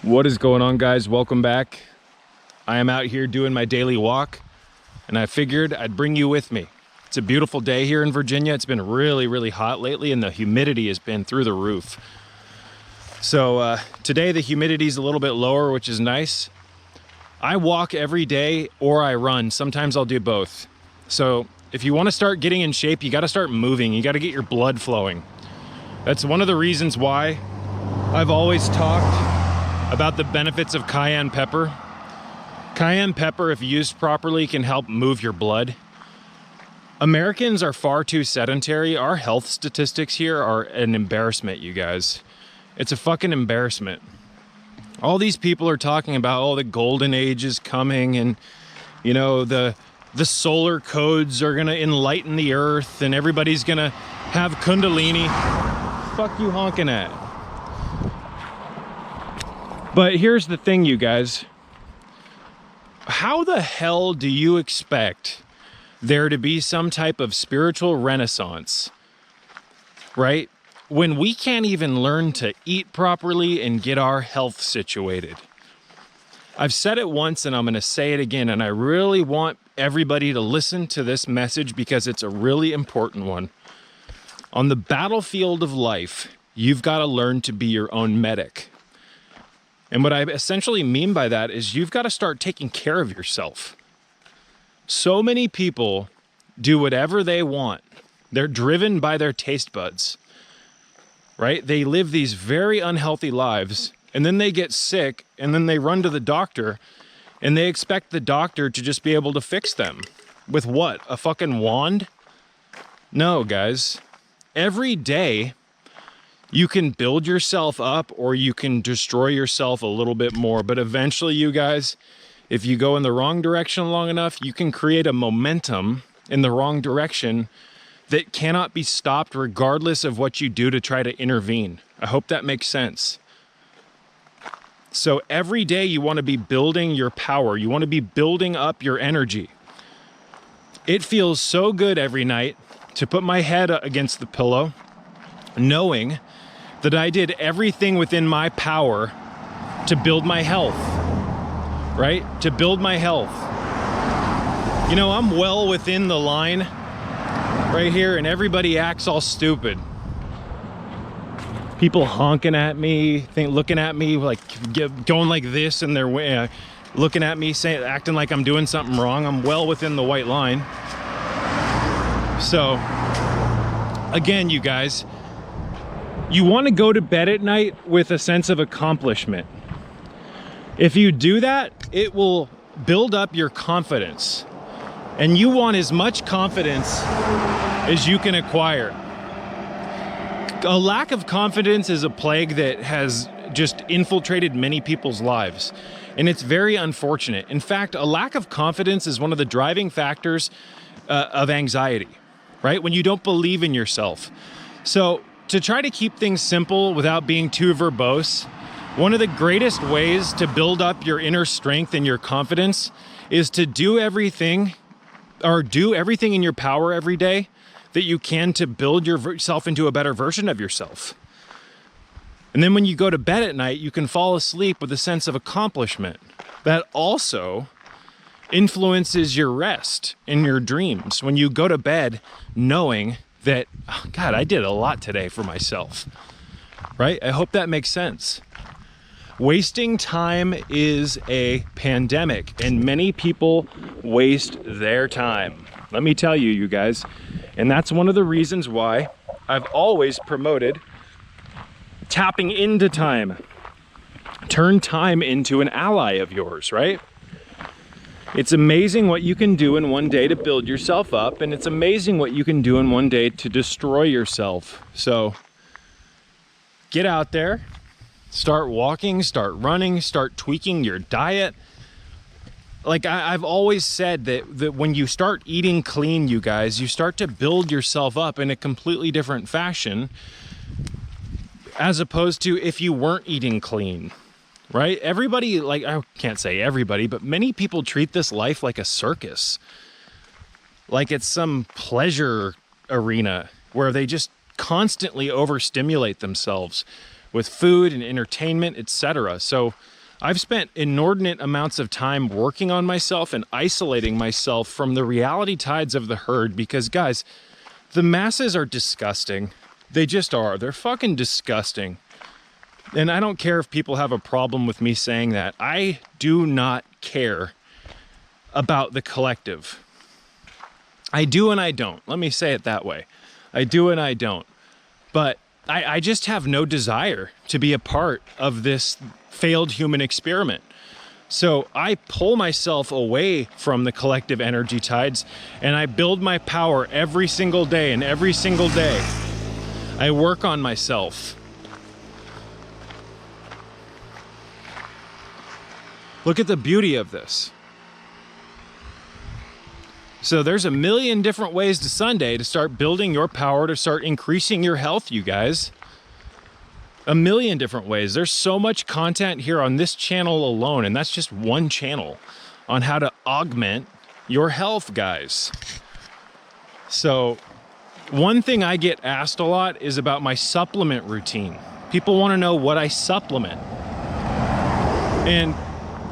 What is going on, guys? Welcome back. I am out here doing my daily walk, and I figured I'd bring you with me. It's a beautiful day here in Virginia. It's been really hot lately, and the humidity has been through the roof. So today the humidity is a little bit lower, which is nice. I walk every day or I run. Sometimes I'll do both. So if you want to start getting in shape, you got to start moving. You got to get your blood flowing. That's one of the reasons why I've always talked about the benefits of cayenne pepper. Cayenne pepper, if used properly, can help move your blood. Americans are far too sedentary. Our health statistics here are an embarrassment, you guys. It's a fucking embarrassment. All these people are talking about, oh, the golden age is coming, and you know, the solar codes are gonna enlighten the earth, and everybody's gonna have kundalini. Fuck you honking at? But here's the thing, you guys. How the hell do you expect there to be some type of spiritual renaissance, right, when we can't even learn to eat properly and get our health situated? I've said it once and I'm going to say it again, and I really want everybody to listen to this message because it's a really important one. On the battlefield of life, you've got to learn to be your own medic. And what I essentially mean by that is you've got to start taking care of yourself. So many people do whatever they want. They're driven by their taste buds, right? They live these very unhealthy lives, and then they get sick, and then they run to the doctor, and they expect the doctor to just be able to fix them. With what? A fucking wand? No, guys. Every day, you can build yourself up or you can destroy yourself a little bit more. But eventually, you guys, if you go in the wrong direction long enough, you can create a momentum in the wrong direction that cannot be stopped regardless of what you do to try to intervene. I hope that makes sense. So every day you want to be building your power. You want to be building up your energy. It feels so good every night to put my head against the pillow, knowing that I did everything within my power to build my health, right? To build my health. You know, I'm well within the line right here, and everybody acts all stupid. People honking at me, looking at me like going like this in their way, looking at me, acting like I'm doing something wrong. I'm well within the white line. So, again, you guys, you want to go to bed at night with a sense of accomplishment. If you do that, it will build up your confidence. And you want as much confidence as you can acquire. A lack of confidence is a plague that has just infiltrated many people's lives. And it's very unfortunate. In fact, a lack of confidence is one of the driving factors of anxiety, right? When you don't believe in yourself. So, to try to keep things simple without being too verbose, one of the greatest ways to build up your inner strength and your confidence is to do everything in your power every day that you can to build yourself into a better version of yourself. And then when you go to bed at night, you can fall asleep with a sense of accomplishment that also influences your rest and your dreams. When you go to bed knowing that, oh God, I did a lot today for myself, right? I hope that makes sense. Wasting time is a pandemic, and many people waste their time. Let me tell you, you guys, and that's one of the reasons why I've always promoted tapping into time. Turn time into an ally of yours, right? It's amazing what you can do in one day to build yourself up, and it's amazing what you can do in one day to destroy yourself. So get out there, start walking, start running, start tweaking your diet. Like I've always said that when you start eating clean, you guys, you start to build yourself up in a completely different fashion as opposed to if you weren't eating clean. Right? Everybody, like, I can't say everybody, but many people treat this life like a circus. Like it's some pleasure arena where they just constantly overstimulate themselves, with food and entertainment, etc. So I've spent inordinate amounts of time working on myself and isolating myself from the reality tides of the herd because, guys, the masses are disgusting. They just are. They're fucking disgusting. And I don't care if people have a problem with me saying that. I do not care about the collective. I do and I don't. Let me say it that way. I do and I don't. But I just have no desire to be a part of this failed human experiment. So I pull myself away from the collective energy tides and I build my power every single day, and every single day I work on myself. Look at the beauty of this. So there's a million different ways to Sunday to start building your power, to start increasing your health, you guys. A million different ways. There's so much content here on this channel alone, and that's just one channel on how to augment your health, guys. So one thing I get asked a lot is about my supplement routine. People want to know what I supplement. And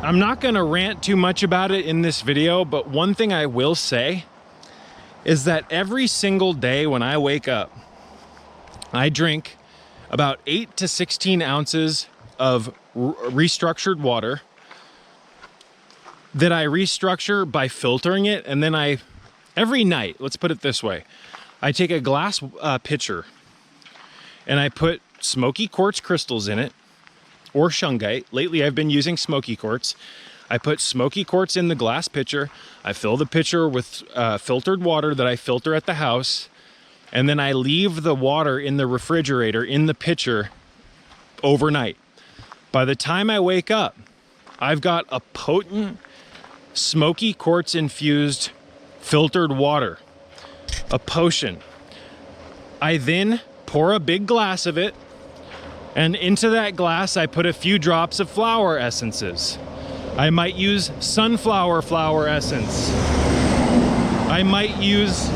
I'm not going to rant too much about it in this video, but one thing I will say is that every single day when I wake up, I drink about 8 to 16 ounces of restructured water that I restructure by filtering it. And then every night, let's put it this way, I take a glass pitcher and I put smoky quartz crystals in it, or shungite. Lately, I've been using smoky quartz. I put smoky quartz in the glass pitcher. I fill the pitcher with filtered water that I filter at the house. And then I leave the water in the refrigerator in the pitcher overnight. By the time I wake up, I've got a potent smoky quartz infused filtered water, a potion. I then pour a big glass of it, and into that glass, I put a few drops of flower essences. I might use sunflower flower essence. I might use,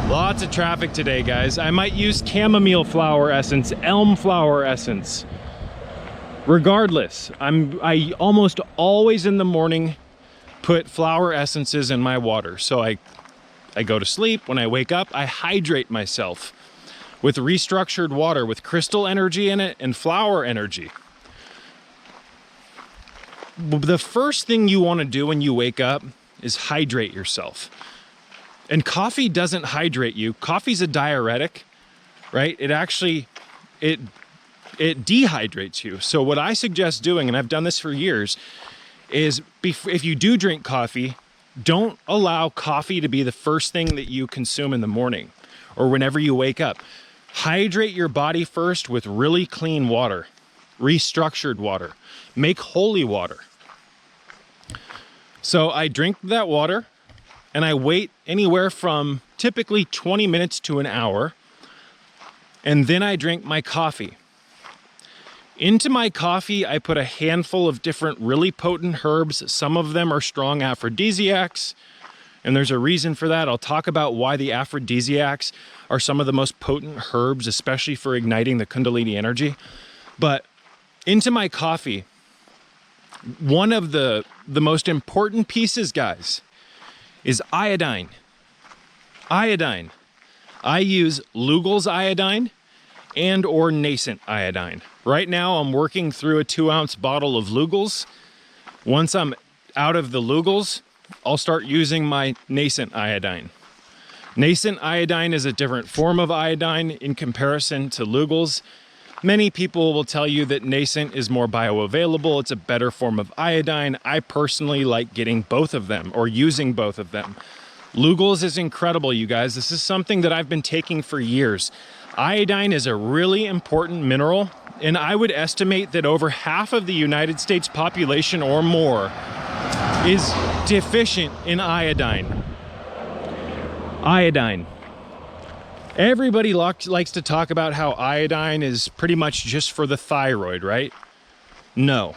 lots of traffic today, guys. I might use chamomile flower essence, elm flower essence. Regardless, I almost always in the morning put flower essences in my water. So I go to sleep. When I wake up, I hydrate myself with restructured water with crystal energy in it and flower energy. The first thing you want to do when you wake up is hydrate yourself. And coffee doesn't hydrate you. Coffee's a diuretic, right? It dehydrates you. So what I suggest doing, and I've done this for years, is if you do drink coffee, don't allow coffee to be the first thing that you consume in the morning or whenever you wake up. Hydrate your body first with really clean water, restructured water. Make holy water. So I drink that water and I wait anywhere from typically 20 minutes to an hour. And then I drink my coffee. Into my coffee, I put a handful of different really potent herbs. Some of them are strong aphrodisiacs, and there's a reason for that. I'll talk about why the aphrodisiacs are some of the most potent herbs, especially for igniting the Kundalini energy. But into my coffee, one of the most important pieces, guys, is iodine. Iodine. I use Lugel's iodine and or nascent iodine. Right now, I'm working through a 2-ounce bottle of Lugel's. Once I'm out of the Lugel's, I'll start using my nascent iodine. Nascent iodine is a different form of iodine in comparison to Lugel's. Many people will tell you that nascent is more bioavailable. It's a better form of iodine. I personally like getting both of them or using both of them. Lugel's is incredible, you guys. This is something that I've been taking for years. Iodine is a really important mineral, and I would estimate that over half of the United States population or more is deficient in iodine. Iodine. Everybody likes to talk about how iodine is pretty much just for the thyroid, right? No.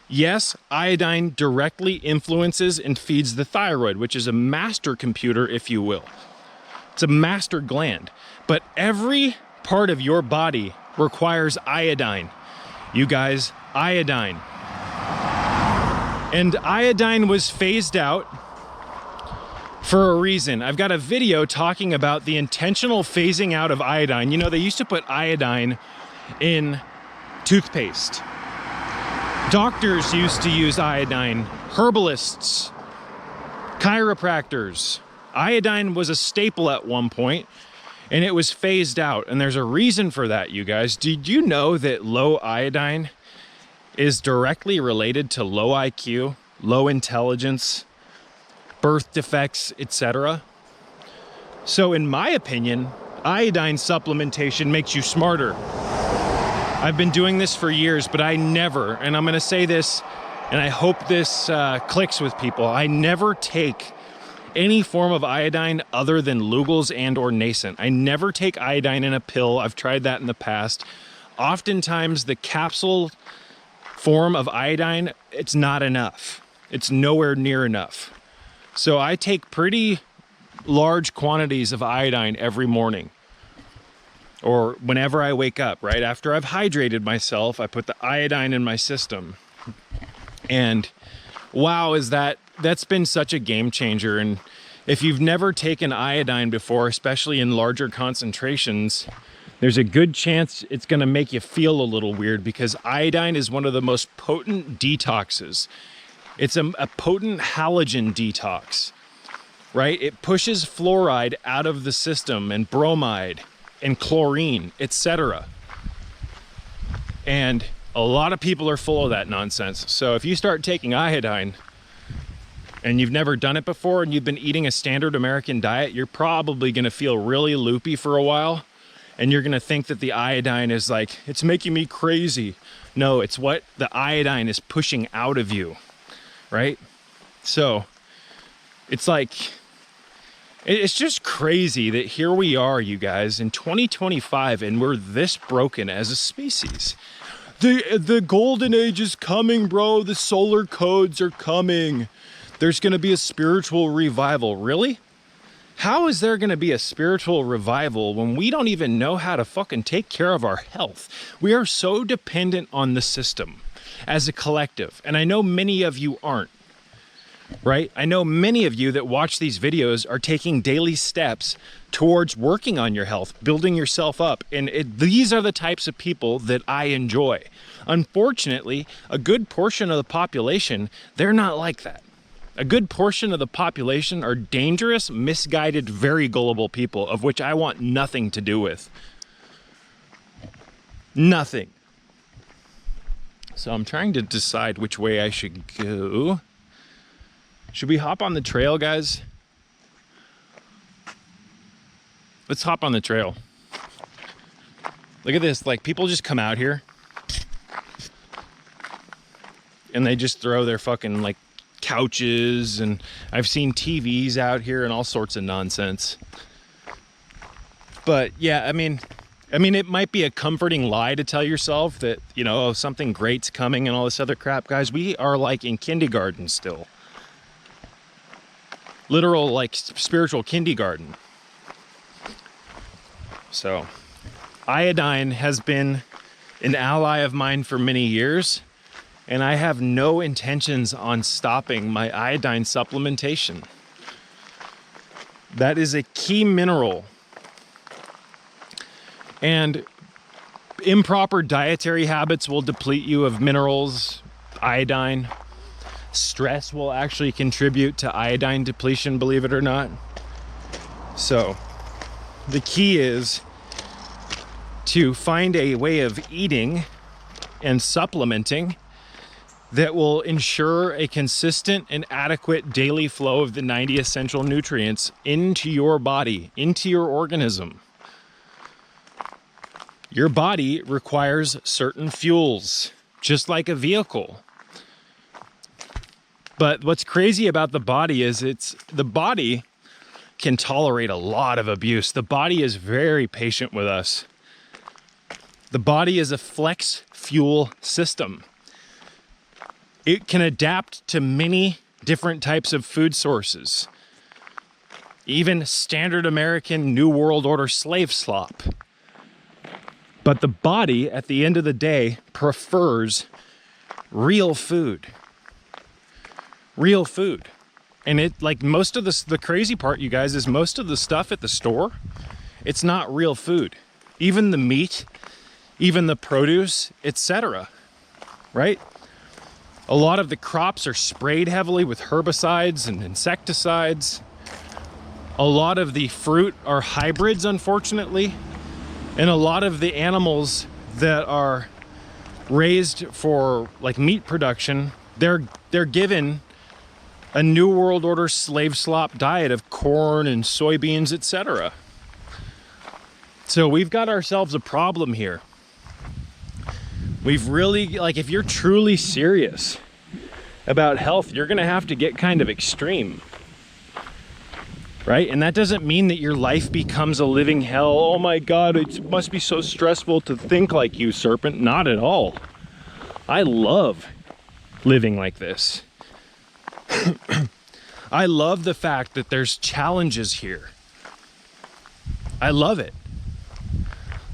Yes, iodine directly influences and feeds the thyroid, which is a master computer, if you will. It's a master gland. But every part of your body requires iodine. You guys, iodine. And iodine was phased out for a reason. I've got a video talking about the intentional phasing out of iodine. You know, they used to put iodine in toothpaste. Doctors used to use iodine. Herbalists, chiropractors. Iodine was a staple at one point, and it was phased out. And there's a reason for that, you guys. Did you know that low iodine is directly related to low IQ, low intelligence, birth defects, etc.? So in my opinion, iodine supplementation makes you smarter. I've been doing this for years, but I never, and I'm gonna say this, and I hope this clicks with people, I never take any form of iodine other than Lugol's and or Nascent. I never take iodine in a pill. I've tried that in the past. Oftentimes the capsule form of iodine, it's not enough. It's nowhere near enough. So I take pretty large quantities of iodine every morning, or whenever I wake up, right after I've hydrated myself, I put the iodine in my system. And wow, that's been such a game changer. And if you've never taken iodine before, especially in larger concentrations, there's a good chance it's going to make you feel a little weird, because iodine is one of the most potent detoxes. It's a potent halogen detox, right? It pushes fluoride out of the system, and bromide and chlorine, etc. And a lot of people are full of that nonsense. So if you start taking iodine and you've never done it before and you've been eating a standard American diet, you're probably going to feel really loopy for a while. And you're going to think that the iodine is like, it's making me crazy. No, it's what the iodine is pushing out of you, right? So it's like, it's just crazy that here we are, you guys, in 2025, and we're this broken as a species. The golden age is coming, bro. The solar codes are coming. There's going to be a spiritual revival. Really? How is there going to be a spiritual revival when we don't even know how to fucking take care of our health? We are so dependent on the system as a collective. And I know many of you aren't, right? I know many of you that watch these videos are taking daily steps towards working on your health, building yourself up. And these are the types of people that I enjoy. Unfortunately, a good portion of the population, they're not like that. A good portion of the population are dangerous, misguided, very gullible people, of which I want nothing to do with. Nothing. So I'm trying to decide which way I should go. Should we hop on the trail, guys? Let's hop on the trail. Look at this, like, people just come out here and they just throw their fucking, like, couches, and I've seen TVs out here and all sorts of nonsense. But yeah, I mean it might be a comforting lie to tell yourself that, you know, oh, something great's coming and all this other crap. Guys, we are like in kindergarten still. Literal, like, spiritual kindergarten. So iodine has been an ally of mine for many years, and I have no intentions on stopping my iodine supplementation. That is a key mineral. And improper dietary habits will deplete you of minerals, iodine. Stress will actually contribute to iodine depletion, believe it or not. So the key is to find a way of eating and supplementing that will ensure a consistent and adequate daily flow of the 90 essential nutrients into your body, into your organism. Your body requires certain fuels, just like a vehicle. But what's crazy about the body is the body can tolerate a lot of abuse. The body is very patient with us. The body is a flex fuel system. It can adapt to many different types of food sources. Even standard American New World Order slave slop. But the body, at the end of the day, prefers real food. Real food. And it, like, most of the crazy part, you guys, is most of the stuff at the store, it's not real food. Even the meat, even the produce, etc. Right? A lot of the crops are sprayed heavily with herbicides and insecticides. A lot of the fruit are hybrids, unfortunately. And a lot of the animals that are raised for like meat production, they're given a New World Order slave slop diet of corn and soybeans, etc. So we've got ourselves a problem here. We've really, like, if you're truly serious about health, you're gonna have to get kind of extreme, right? And that doesn't mean that your life becomes a living hell. Oh my God, it must be so stressful to think like you, Serpent. Not at all. I love living like this. I love the fact that there's challenges here. I love it.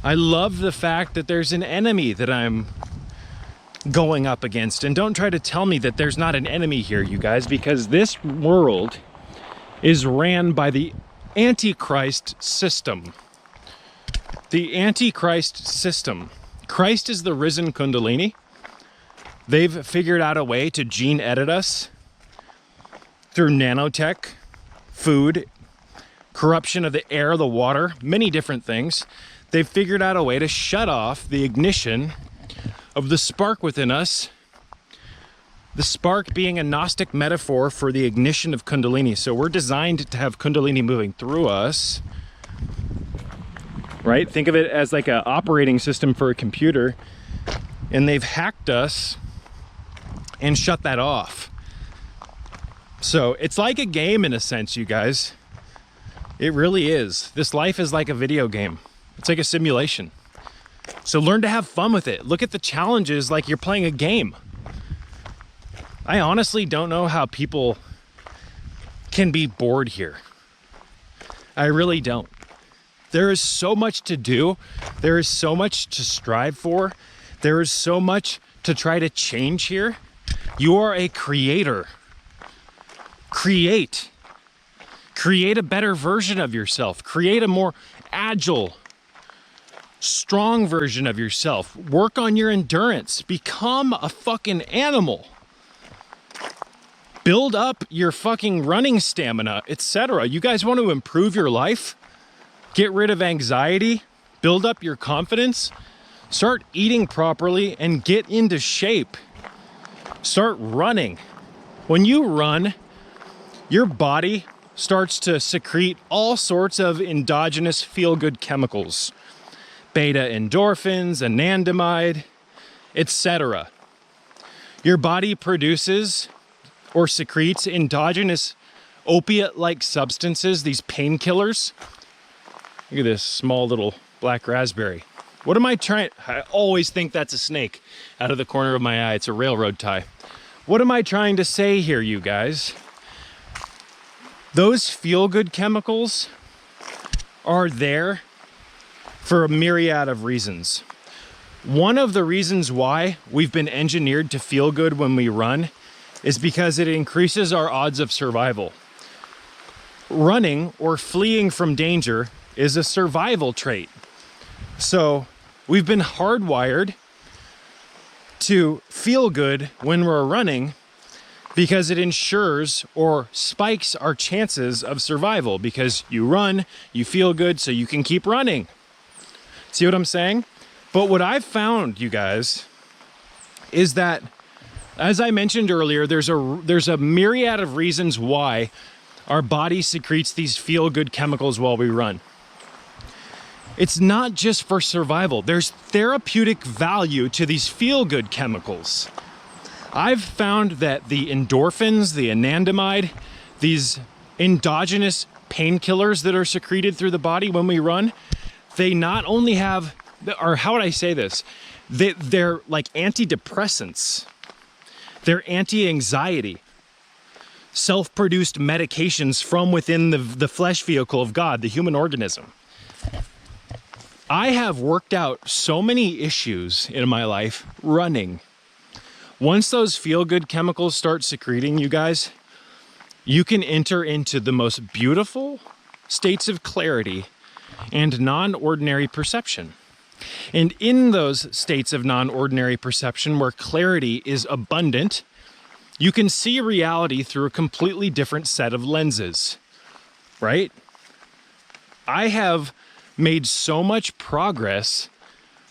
I love the fact that there's an enemy that I'm going up against. And don't try to tell me that there's not an enemy here, you guys, because this world is ran by the Antichrist system. The Antichrist system. Christ is the risen Kundalini. They've figured out a way to gene edit us through nanotech, food, corruption of the air, the water, many different things. They've figured out a way to shut off the ignition of the spark within us. The spark being a Gnostic metaphor for the ignition of Kundalini. So we're designed to have Kundalini moving through us, right? Think of it as like an operating system for a computer, and they've hacked us and shut that off. So it's like a game in a sense, you guys. It really is. This life is like a video game. It's like a simulation. So learn to have fun with it. Look at the challenges like you're playing a game. I honestly don't know how people can be bored here. I really don't. There is so much to do. There is so much to strive for. There is so much to try to change here. You are a creator. Create. Create a better version of yourself. Create a more agile, strong version of yourself. Work on your endurance. Become a fucking animal. Build up your fucking running stamina, etc. You guys want to improve your life? Get rid of anxiety? Build up your confidence? Start eating properly and get into shape. Start running. When you run, your body starts to secrete all sorts of endogenous feel-good chemicals. Beta endorphins, anandamide, etc. Your body produces or secretes endogenous opiate-like substances, these painkillers. Look at this small little black raspberry. What am I trying? I always think that's a snake out of the corner of my eye. It's a railroad tie. What am I trying to say here, you guys? Those feel-good chemicals are there for a myriad of reasons. One of the reasons why we've been engineered to feel good when we run is because it increases our odds of survival. Running or fleeing from danger is a survival trait. So we've been hardwired to feel good when we're running because it ensures or spikes our chances of survival, because you run, you feel good, so you can keep running. See what I'm saying? But what I've found, you guys, is that, as I mentioned earlier, there's a myriad of reasons why our body secretes these feel-good chemicals while we run. It's not just for survival. There's therapeutic value to these feel-good chemicals. I've found that the endorphins, the anandamide, these endogenous painkillers that are secreted through the body when we run, they not only have, or how would I say this? They're like antidepressants. They're anti-anxiety, self-produced medications from within the flesh vehicle of God, the human organism. I have worked out so many issues in my life running. Once those feel-good chemicals start secreting, you guys, you can enter into the most beautiful states of clarity and non-ordinary perception. And in those states of non-ordinary perception where clarity is abundant, you can see reality through a completely different set of lenses, right? I have made so much progress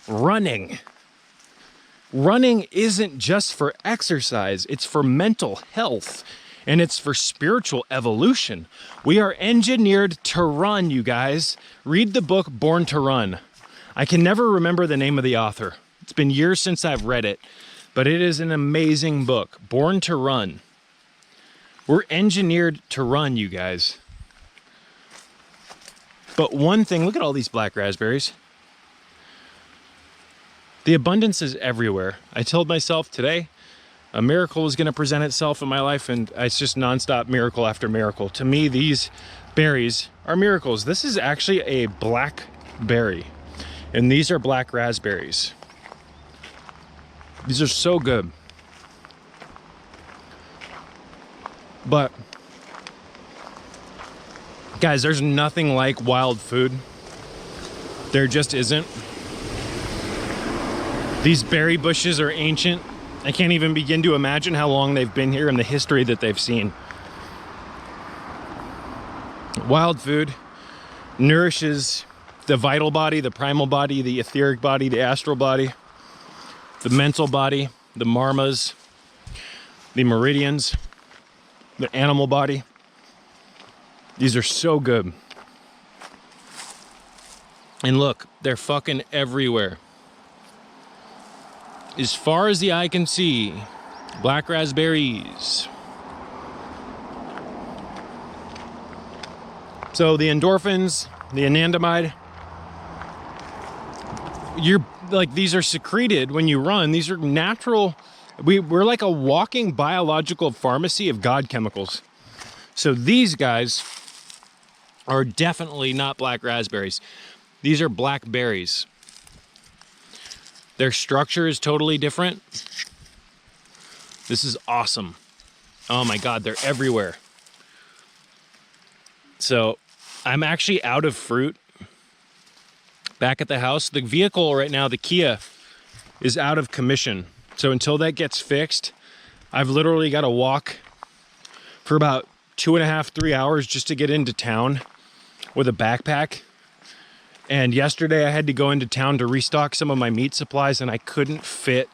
running. Running isn't just for exercise, it's for mental health and it's for spiritual evolution. We are engineered to run, you guys. Read the book Born to Run. I can never remember the name of the author. It's been years since I've read it, but it is an amazing book, Born to Run. We're engineered to run, you guys. But one thing, look at all these black raspberries. The abundance is everywhere. I told myself today a miracle was going to present itself in my life, and it's just nonstop miracle after miracle. To me, these berries are miracles. This is actually a black berry, and these are black raspberries. These are so good. But guys, there's nothing like wild food. There just isn't. These berry bushes are ancient. I can't even begin to imagine how long they've been here and the history that they've seen. Wild food nourishes the vital body, the primal body, the etheric body, the astral body, the mental body, the marmas, the meridians, the animal body. These are so good. And look, they're fucking everywhere. As far as the eye can see, black raspberries. So the endorphins, the anandamide, you're like, these are secreted when you run. These are natural. We're like a walking biological pharmacy of God chemicals. So these guys are definitely not black raspberries. These are black berries. Their structure is totally different. This is awesome. Oh my God, they're everywhere. So I'm actually out of fruit back at the house. The vehicle right now, the Kia, is out of commission. So until that gets fixed, I've literally got to walk for about 2.5, 3 hours just to get into town with a backpack. And yesterday I had to go into town to restock some of my meat supplies, and I couldn't fit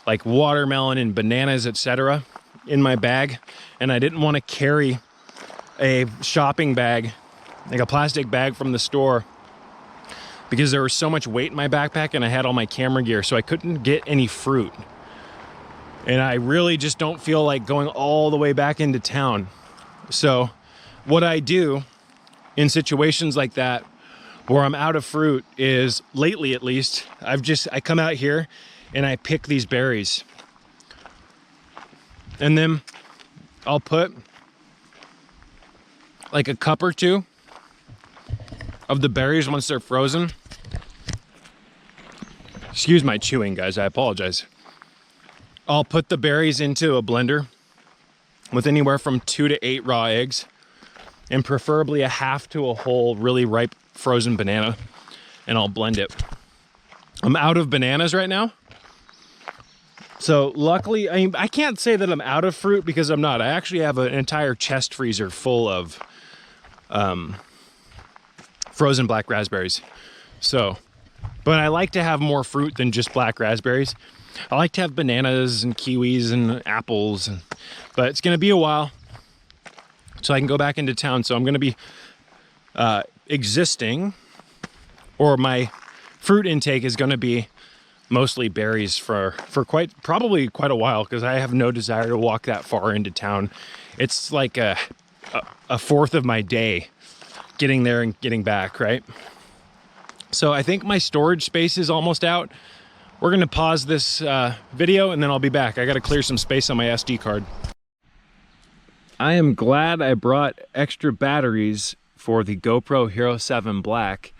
like watermelon and bananas, etc., in my bag. And I didn't want to carry a shopping bag, like a plastic bag from the store, because there was so much weight in my backpack and I had all my camera gear, so I couldn't get any fruit. And I really just don't feel like going all the way back into town. So what I do in situations like that, where I'm out of fruit, is, lately at least, I come out here and I pick these berries. And then I'll put like a cup or two of the berries once they're frozen. Excuse my chewing, guys, I apologize. I'll put the berries into a blender with anywhere from 2 to 8 raw eggs, and preferably a half to a whole really ripe frozen banana, and I'll blend it. I'm out of bananas right now. So luckily, I can't say that I'm out of fruit, because I'm not. I actually have an entire chest freezer full of frozen black raspberries. So, but I like to have more fruit than just black raspberries. I like to have bananas and kiwis and apples, but it's gonna be a while so I can go back into town. So I'm gonna be existing, or my fruit intake is gonna be mostly berries for probably quite a while, because I have no desire to walk that far into town. It's like a fourth of my day getting there and getting back, right? So I think my storage space is almost out. We're gonna pause this video and then I'll be back. I gotta clear some space on my SD card. I am glad I brought extra batteries for the GoPro Hero 7 Black.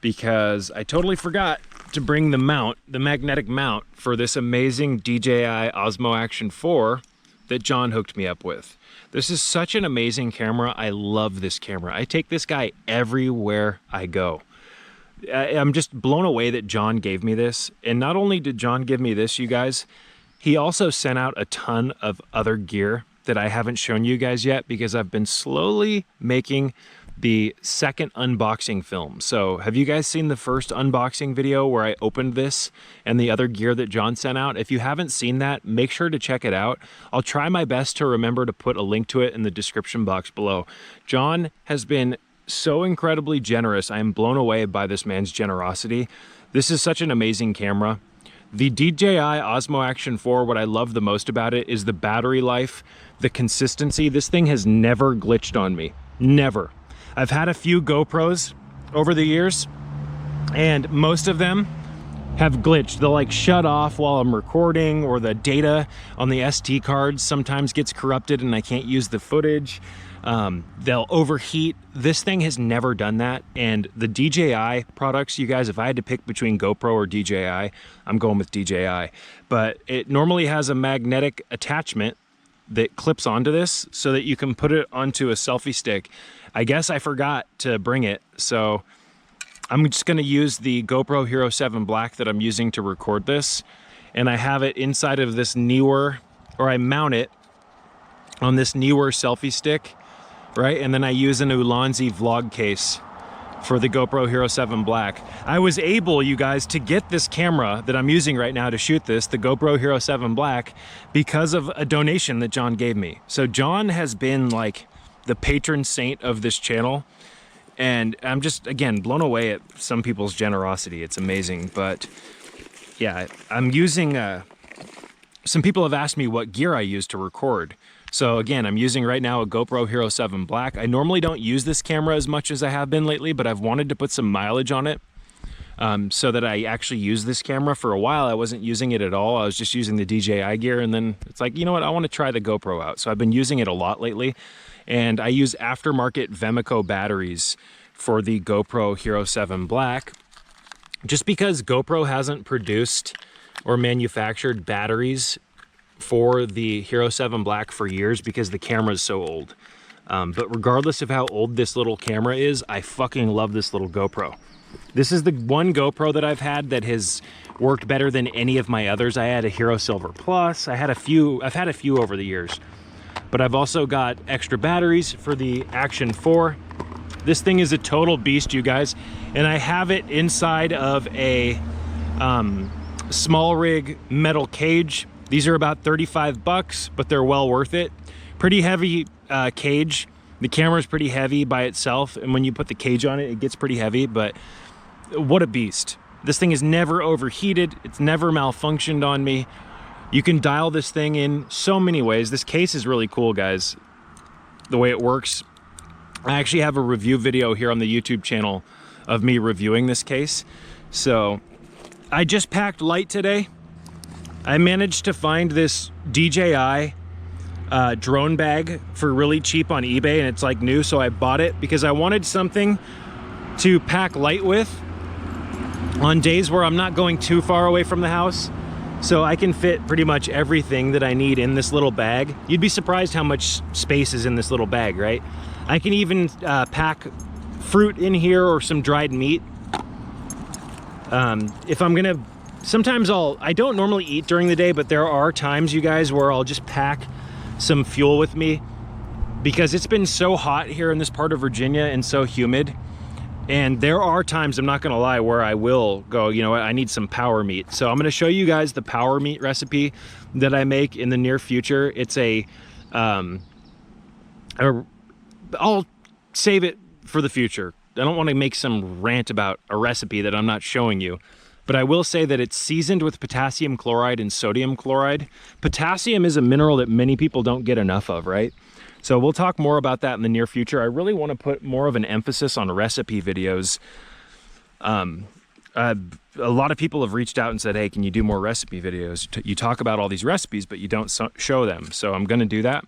because I totally forgot to bring the mount, the magnetic mount for this amazing DJI Osmo Action 4 that John hooked me up with. This is such an amazing camera. I love this camera. I take this guy everywhere I go. I'm just blown away that John gave me this. And not only did John give me this, you guys, he also sent out a ton of other gear that I haven't shown you guys yet because I've been slowly making the second unboxing film. So have you guys seen the first unboxing video where I opened this and the other gear that John sent out? If you haven't seen that, make sure to check it out. I'll try my best to remember to put a link to it in the description box below. John has been so incredibly generous. I am blown away by this man's generosity. This is such an amazing camera. The DJI Osmo Action 4, what I love the most about it is the battery life, the consistency. This thing has never glitched on me, never. I've had a few GoPros over the years, and most of them have glitched. They'll like shut off while I'm recording, or the data on the SD cards sometimes gets corrupted and I can't use the footage. They'll overheat. This thing has never done that. And the DJI products, you guys, if I had to pick between GoPro or DJI, I'm going with DJI. But it normally has a magnetic attachment that clips onto this so that you can put it onto a selfie stick. I guess I forgot to bring it, so I'm just going to use the GoPro Hero 7 Black that I'm using to record this, and I have it inside of this Neewer, or I mount it on this Neewer selfie stick, right? And then I use an Ulanzi vlog case for the GoPro Hero 7 Black. I was able, you guys, to get this camera that I'm using right now to shoot this, the GoPro Hero 7 Black, because of a donation that John gave me. So John has been like the patron saint of this channel, and I'm just, again, blown away at some people's generosity. It's amazing. But yeah, I'm using, some people have asked me what gear I use to record. So again, I'm using right now a GoPro Hero 7 Black. I normally don't use this camera as much as I have been lately, but I've wanted to put some mileage on it so that I actually use this camera. For a while, I wasn't using it at all. I was just using the DJI gear, and then it's like, you know what, I want to try the GoPro out. So I've been using it a lot lately, and I use aftermarket Vemoco batteries for the GoPro Hero 7 Black, just because GoPro hasn't produced or manufactured batteries for the Hero 7 Black for years because the camera is so old. But regardless of how old this little camera is, I fucking love this little GoPro. This is the one GoPro that I've had that has worked better than any of my others. I had a Hero Silver Plus. I've had a few over the years, but I've also got extra batteries for the Action 4. This thing is a total beast, you guys, and I have it inside of a small rig metal cage. These are about 35 bucks, but they're well worth it. Pretty heavy cage. The camera's pretty heavy by itself, and when you put the cage on it, it gets pretty heavy, but what a beast. This thing is never overheated. It's never malfunctioned on me. You can dial this thing in so many ways. This case is really cool, guys, the way it works. I actually have a review video here on the YouTube channel of me reviewing this case. So I just packed light today. I managed to find this DJI drone bag for really cheap on eBay, and it's like new, so I bought it because I wanted something to pack light with on days where I'm not going too far away from the house, so I can fit pretty much everything that I need in this little bag. You'd be surprised how much space is in this little bag, right? I can even pack fruit in here or some dried meat. If I'm gonna, sometimes I don't normally eat during the day, but there are times, you guys, where I'll just pack some fuel with me because it's been so hot here in this part of Virginia and so humid. And there are times, I'm not gonna lie, where I will go, you know what, I need some power meat. So I'm gonna show you guys the power meat recipe that I make in the near future. It's I'll save it for the future. I don't want to make some rant about a recipe that I'm not showing you, but I will say that it's seasoned with potassium chloride and sodium chloride. Potassium is a mineral that many people don't get enough of, right? So we'll talk more about that in the near future. I really want to put more of an emphasis on recipe videos. A lot of people have reached out and said, hey, can you do more recipe videos? You talk about all these recipes, but you don't show them. So I'm going to do that.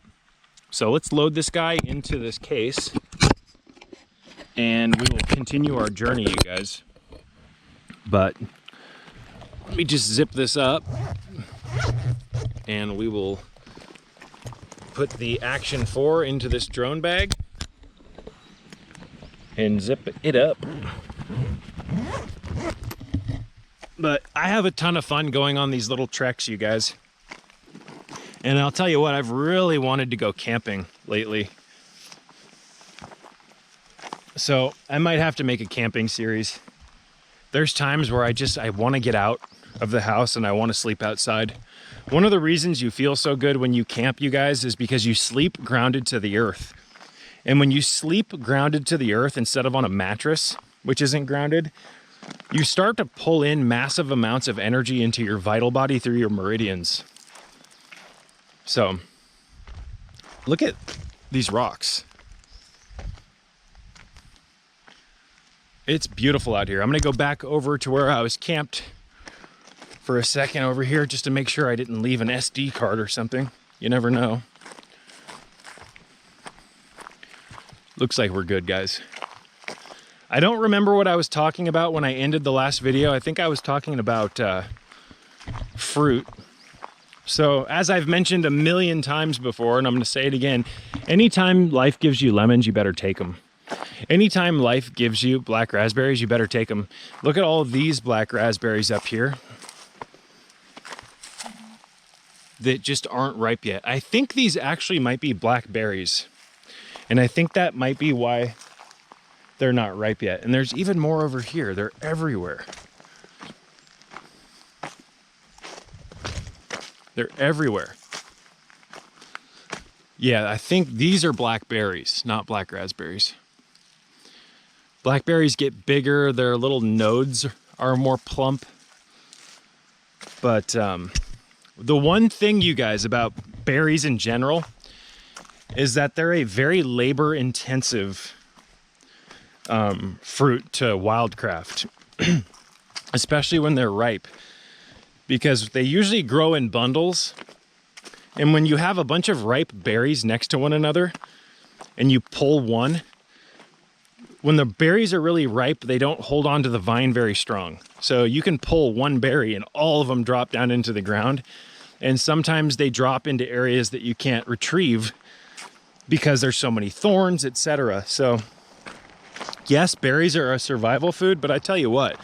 So let's load this guy into this case and we will continue our journey, you guys. But let me just zip this up and we will put the Action 4 into this drone bag and zip it up. But I have a ton of fun going on these little treks, you guys. And I'll tell you what, I've really wanted to go camping lately. So I might have to make a camping series. There's times where I want to get out of the house and I want to sleep outside. One of the reasons you feel so good when you camp, you guys, is because you sleep grounded to the earth. And when you sleep grounded to the earth instead of on a mattress, which isn't grounded, you start to pull in massive amounts of energy into your vital body through your meridians. So, look at these rocks. It's beautiful out here. I'm gonna go back over to where I was camped for a second over here just to make sure I didn't leave an SD card or something. You never know. Looks like we're good, guys. I don't remember what I was talking about when I ended the last video. I think I was talking about fruit. So as I've mentioned a million times before, and I'm gonna say it again, anytime life gives you lemons, you better take them. Anytime life gives you black raspberries, you better take them. Look at all of these black raspberries up here that just aren't ripe yet. I think these actually might be blackberries. And I think that might be why they're not ripe yet. And there's even more over here. They're everywhere. They're everywhere. Yeah, I think these are blackberries, not black raspberries. Blackberries get bigger, their little nodes are more plump. But the one thing, you guys, about berries in general is that they're a very labor-intensive fruit to wildcraft, especially when they're ripe, because they usually grow in bundles. And when you have a bunch of ripe berries next to one another and you pull one, when the berries are really ripe, they don't hold on to the vine very strong. So you can pull one berry and all of them drop down into the ground. And sometimes they drop into areas that you can't retrieve because there's so many thorns, etc. So yes, berries are a survival food, but I tell you what,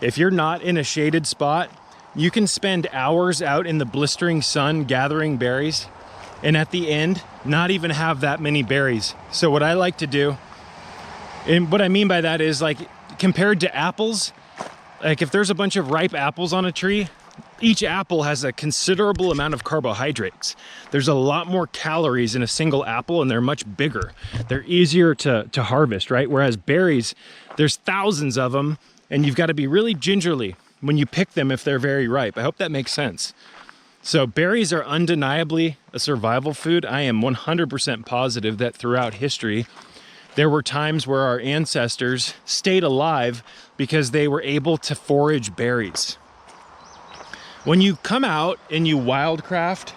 if you're not in a shaded spot, you can spend hours out in the blistering sun gathering berries, and at the end, not even have that many berries. So what I like to do, and what I mean by that is, like, compared to apples, like if there's a bunch of ripe apples on a tree, each apple has a considerable amount of carbohydrates. There's a lot more calories in a single apple, and they're much bigger. They're easier to harvest, right? Whereas berries, there's thousands of them, and you've got to be really gingerly when you pick them if they're very ripe. I hope that makes sense. So berries are undeniably a survival food. I am 100% positive that throughout history, there were times where our ancestors stayed alive because they were able to forage berries. When you come out and you wildcraft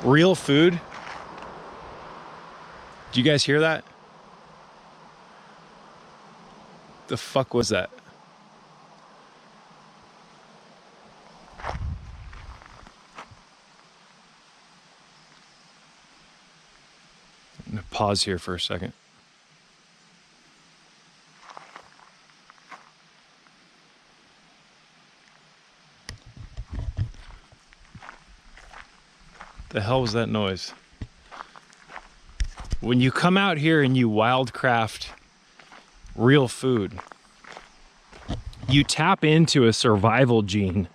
real food, do you guys hear that? The fuck was that? I'm gonna pause here for a second. The hell was that noise? When you come out here and you wildcraft real food, you tap into a survival gene,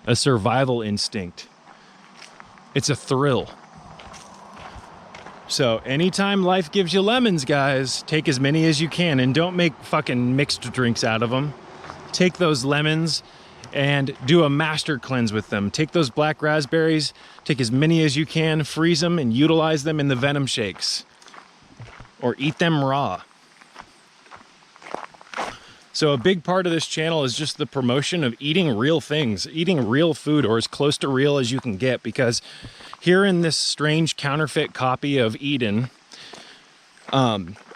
a survival instinct. It's a thrill. So anytime life gives you lemons, guys, take as many as you can, and don't make fucking mixed drinks out of them. Take those lemons and do a master cleanse with them. Take those black raspberries, take as many as you can, freeze them, and utilize them in the venom shakes. Or eat them raw. So a big part of this channel is just the promotion of eating real things, eating real food, or as close to real as you can get, because here in this strange counterfeit copy of Eden,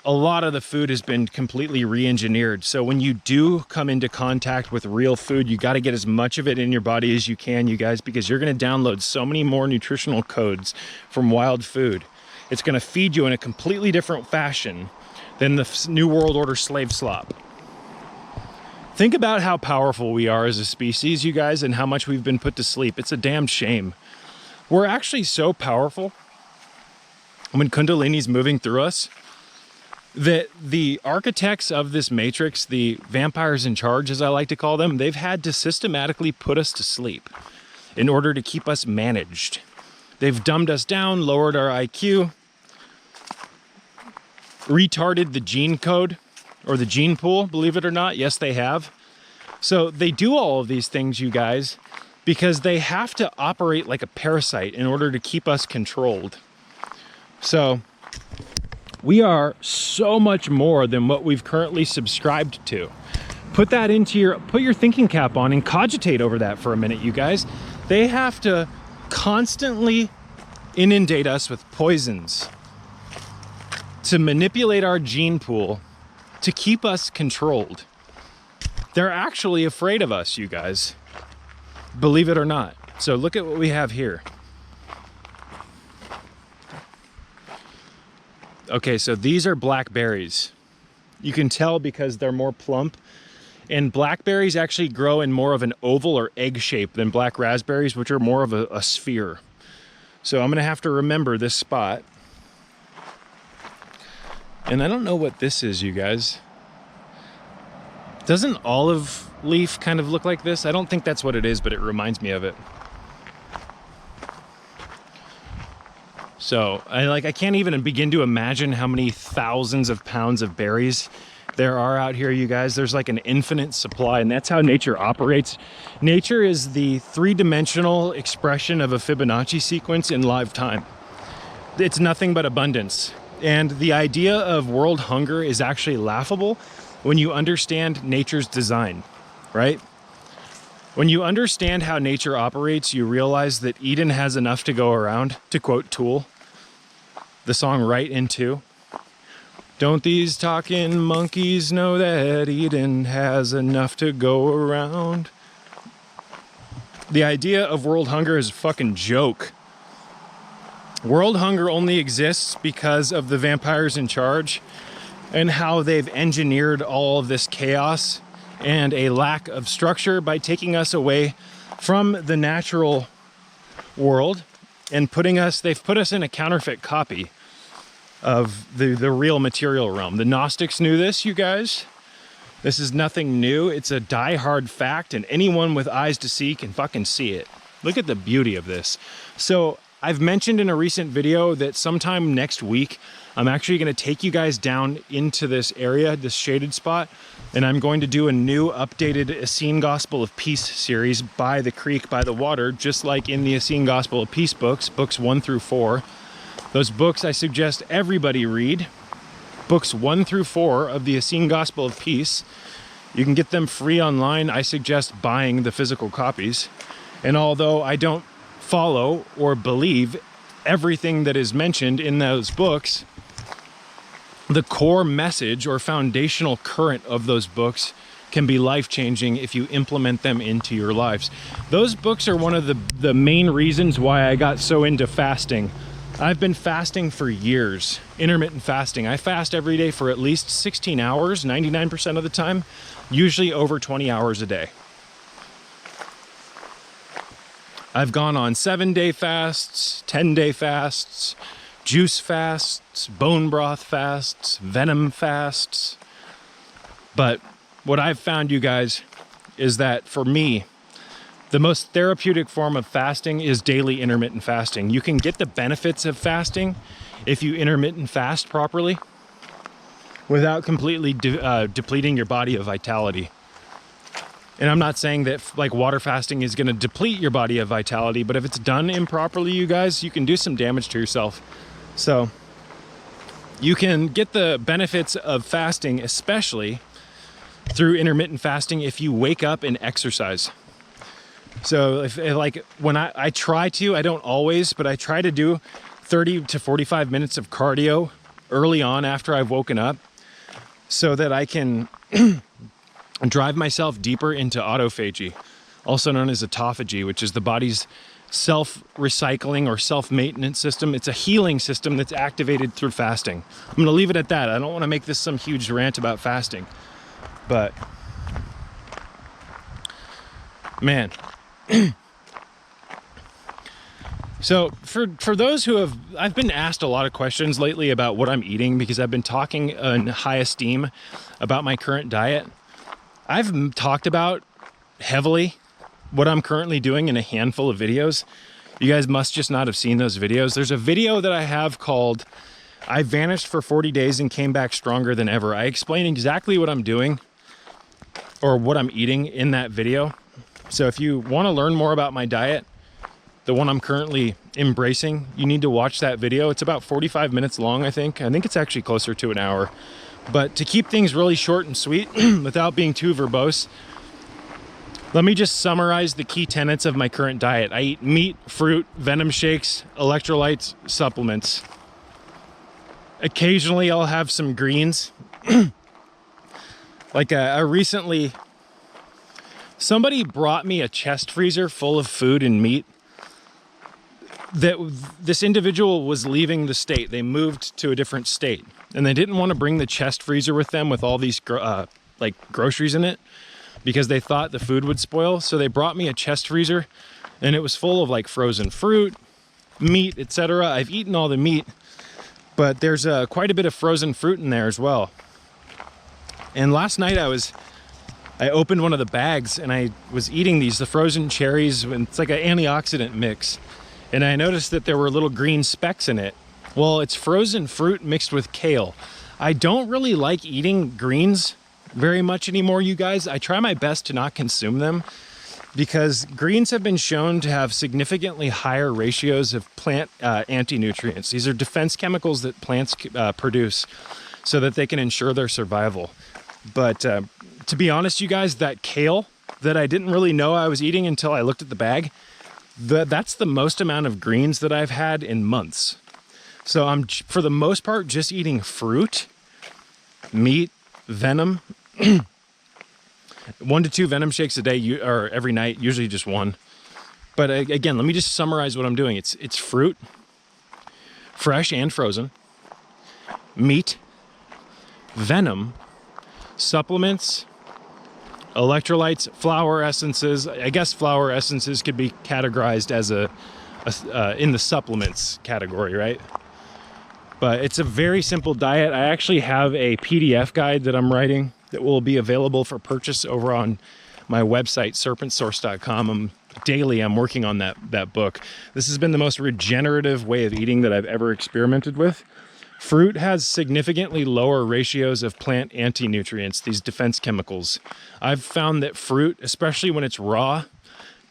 a lot of the food has been completely re-engineered. So when you do come into contact with real food, you got to get as much of it in your body as you can, you guys, because you're going to download so many more nutritional codes from wild food. It's going to feed you in a completely different fashion than the New World Order slave slop. Think about how powerful we are as a species, you guys, and how much we've been put to sleep. It's a damn shame. We're actually so powerful when Kundalini's moving through us that the architects of this matrix, the vampires in charge, as I like to call them, they've had to systematically put us to sleep in order to keep us managed. They've dumbed us down, lowered our IQ, retarded the gene code or the gene pool, believe it or not. Yes, they have. So they do all of these things, you guys, because they have to operate like a parasite in order to keep us controlled. So we are so much more than what we've currently subscribed to. Put that into put your thinking cap on and cogitate over that for a minute, you guys. They have to constantly inundate us with poisons to manipulate our gene pool to keep us controlled. They're actually afraid of us, you guys. Believe it or not. So look at what we have here. Okay, so these are blackberries. You can tell because they're more plump. And blackberries actually grow in more of an oval or egg shape than black raspberries, which are more of a sphere. So I'm gonna have to remember this spot. And I don't know what this is, you guys. Doesn't olive leaf kind of look like this? I don't think that's what it is, but it reminds me of it. So I can't even begin to imagine how many thousands of pounds of berries there are out here, you guys. There's like an infinite supply, and that's how nature operates. Nature is the three-dimensional expression of a Fibonacci sequence in live time. It's nothing but abundance. And the idea of world hunger is actually laughable when you understand nature's design, right? When you understand how nature operates, you realize that Eden has enough to go around, to quote Tool, the song Right Into. Don't these talking monkeys know that Eden has enough to go around? The idea of world hunger is a fucking joke. World hunger only exists because of the vampires in charge and how they've engineered all of this chaos and a lack of structure by taking us away from the natural world and they've put us in a counterfeit copy of the real material realm. The Gnostics knew this, you guys. This is nothing new. It's a die-hard fact, and anyone with eyes to see can fucking see it. Look at the beauty of this. So I've mentioned in a recent video that sometime next week, I'm actually going to take you guys down into this area, this shaded spot, and I'm going to do a new updated Essene Gospel of Peace series by the creek, by the water, just like in the Essene Gospel of Peace books 1 through 4. Those books I suggest everybody read. Books 1 through 4 of the Essene Gospel of Peace. You can get them free online. I suggest buying the physical copies. And although I don't follow or believe everything that is mentioned in those books, the core message or foundational current of those books can be life-changing if you implement them into your lives. Those books are one of the main reasons why I got so into fasting. I've been fasting for years, intermittent fasting. I fast every day for at least 16 hours, 99% of the time, usually over 20 hours a day. I've gone on 7-day fasts, 10-day fasts, juice fasts, bone broth fasts, venom fasts. But what I've found, you guys, is that for me, the most therapeutic form of fasting is daily intermittent fasting. You can get the benefits of fasting if you intermittent fast properly without completely depleting your body of vitality. And I'm not saying that like water fasting is going to deplete your body of vitality, but if it's done improperly, you guys, you can do some damage to yourself. So you can get the benefits of fasting, especially through intermittent fasting, if you wake up and exercise. So if like when I try to, I don't always, but I try to do 30 to 45 minutes of cardio early on after I've woken up so that I can drive myself deeper into autophagy, also known as autophagy, which is the body's self-recycling or self-maintenance system. It's a healing system that's activated through fasting. I'm going to leave it at that. I don't want to make this some huge rant about fasting, but man. So for those who I've been asked a lot of questions lately about what I'm eating because I've been talking in high esteem about my current diet. I've talked about heavily what I'm currently doing in a handful of videos. You guys must just not have seen those videos. There's a video that I have called I Vanished for 40 Days and Came Back Stronger Than Ever. I explain exactly what I'm doing or what I'm eating in that video. So if you want to learn more about my diet, the one I'm currently embracing, you need to watch that video. It's about 45 minutes long, I think. I think it's actually closer to an hour. But to keep things really short and sweet without being too verbose, let me just summarize the key tenets of my current diet. I eat meat, fruit, venom shakes, electrolytes, supplements. Occasionally I'll have some greens. Like recently, somebody brought me a chest freezer full of food and meat. That this individual was leaving the state. They moved to a different state and they didn't want to bring the chest freezer with them with all these like groceries in it because they thought the food would spoil. So they brought me a chest freezer and it was full of like frozen fruit, meat, etc. I've eaten all the meat, but there's quite a bit of frozen fruit in there as well. And last night I opened one of the bags and I was eating the frozen cherries. And it's like an antioxidant mix. And I noticed that there were little green specks in it. Well, it's frozen fruit mixed with kale. I don't really like eating greens very much anymore, you guys. I try my best to not consume them because greens have been shown to have significantly higher ratios of plant anti-nutrients. These are defense chemicals that plants produce so that they can ensure their survival. But to be honest, you guys, that kale that I didn't really know I was eating until I looked at the bag, that's the most amount of greens that I've had in months. So I'm, for the most part, just eating fruit, meat, venom, 1 to 2 venom shakes a day or every night, usually just one. But again, let me just summarize what I'm doing. It's fruit, fresh and frozen, meat, venom, supplements, electrolytes, flower essences. I guess flower essences could be categorized as in the supplements category, right? But it's a very simple diet. I actually have a PDF guide that I'm writing that will be available for purchase over on my website, serpentsource.com. I'm working on that book. This has been the most regenerative way of eating that I've ever experimented with. Fruit has significantly lower ratios of plant anti-nutrients, these defense chemicals. I've found that fruit, especially when it's raw,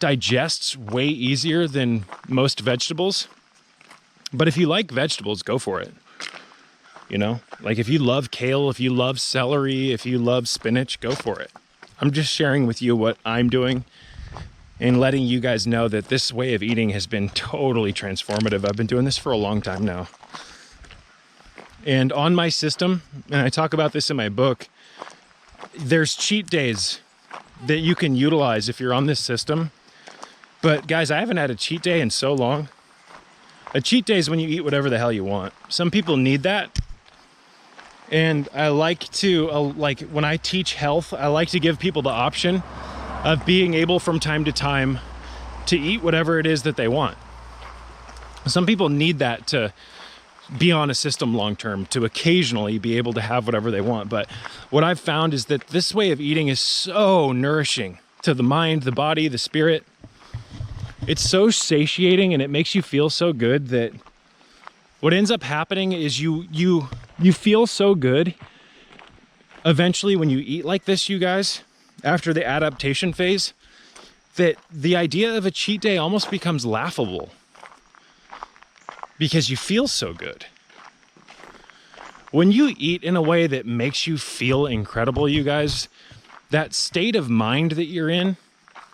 digests way easier than most vegetables. But if you like vegetables, go for it. You know, like if you love kale, if you love celery, if you love spinach, go for it. I'm just sharing with you what I'm doing and letting you guys know that this way of eating has been totally transformative. I've been doing this for a long time now. And on my system, and I talk about this in my book, there's cheat days that you can utilize if you're on this system. But guys, I haven't had a cheat day in so long. A cheat day is when you eat whatever the hell you want. Some people need that. And I like to, like when I teach health, I like to give people the option of being able from time to time to eat whatever it is that they want. Some people need that to be on a system long term, to occasionally be able to have whatever they want. But what I've found is that this way of eating is so nourishing to the mind, the body, the spirit. It's so satiating and it makes you feel so good that what ends up happening is you feel so good eventually when you eat like this, you guys, after the adaptation phase, that the idea of a cheat day almost becomes laughable because you feel so good. When you eat in a way that makes you feel incredible, you guys, that state of mind that you're in,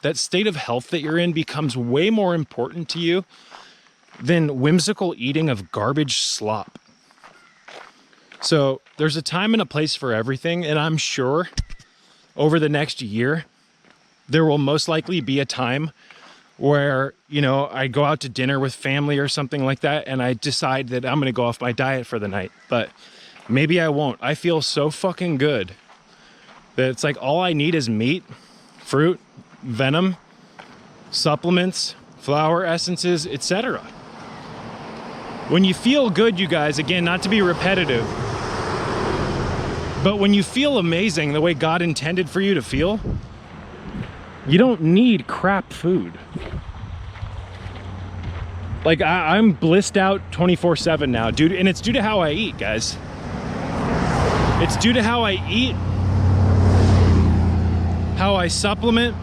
that state of health that you're in becomes way more important to you than whimsical eating of garbage slop. So there's a time and a place for everything. And I'm sure over the next year, there will most likely be a time where, you know, I go out to dinner with family or something like that, and I decide that I'm going to go off my diet for the night. But maybe I won't. I feel so fucking good that it's like all I need is meat, fruit, venom, supplements, flower essences, etc. When you feel good, you guys, again, not to be repetitive, but when you feel amazing the way God intended for you to feel, you don't need crap food. Like I'm blissed out 24/7 now, dude, and it's due to how I eat, guys. It's due to how I eat, how I supplement,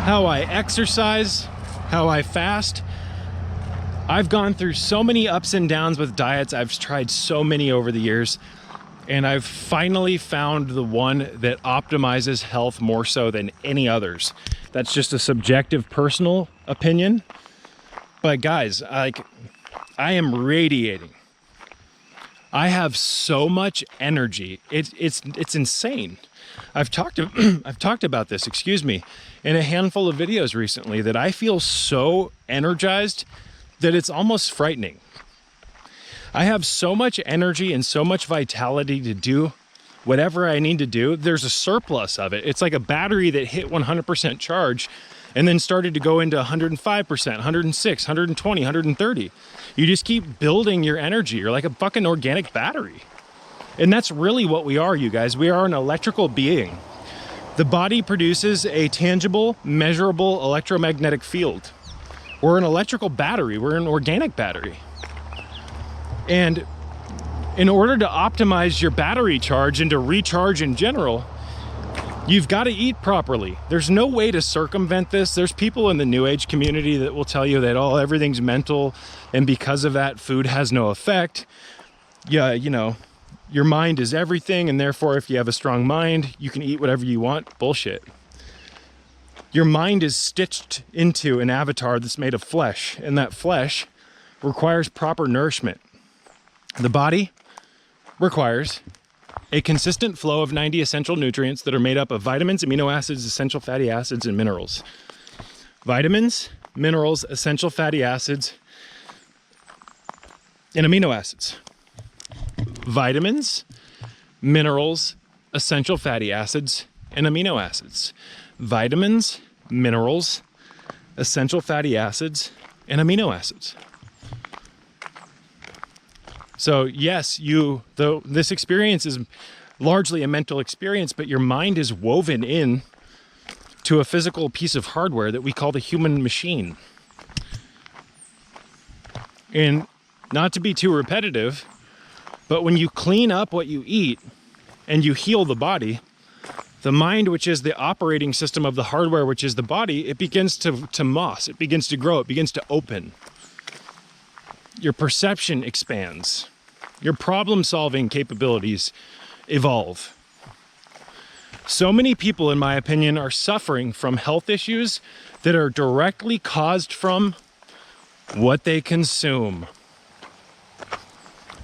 how I exercise, how I fast. I've gone through so many ups and downs with diets. I've tried so many over the years, and I've finally found the one that optimizes health more so than any others. That's just a subjective personal opinion. But guys, like, I am radiating. I have so much energy. It's insane. I've talked about this, excuse me, in a handful of videos recently, that I feel so energized that it's almost frightening. I have so much energy and so much vitality to do whatever I need to do. There's a surplus of it. It's like a battery that hit 100% charge and then started to go into 105%, 106, 120, 130. You just keep building your energy. You're like a fucking organic battery. And that's really what we are, you guys. We are an electrical being. The body produces a tangible, measurable electromagnetic field. We're an electrical battery. We're an organic battery. And in order to optimize your battery charge and to recharge in general, you've got to eat properly. There's no way to circumvent this. There's people in the New Age community that will tell you that, oh, everything's mental, and because of that, food has no effect. Yeah, you know, your mind is everything, and therefore, if you have a strong mind, you can eat whatever you want. Bullshit. Your mind is stitched into an avatar that's made of flesh, and that flesh requires proper nourishment. The body requires a consistent flow of 90 essential nutrients that are made up of vitamins, amino acids, essential fatty acids, and minerals. Vitamins, minerals, essential fatty acids, and amino acids. Vitamins, minerals, essential fatty acids, and amino acids. Vitamins, minerals, essential fatty acids, and amino acids. So yes, this experience is largely a mental experience, but your mind is woven in to a physical piece of hardware that we call the human machine. And not to be too repetitive, but when you clean up what you eat and you heal the body, the mind, which is the operating system of the hardware, which is the body, it begins to moss, it begins to grow, it begins to open. Your perception expands. Your problem-solving capabilities evolve. So many people, in my opinion, are suffering from health issues that are directly caused from what they consume.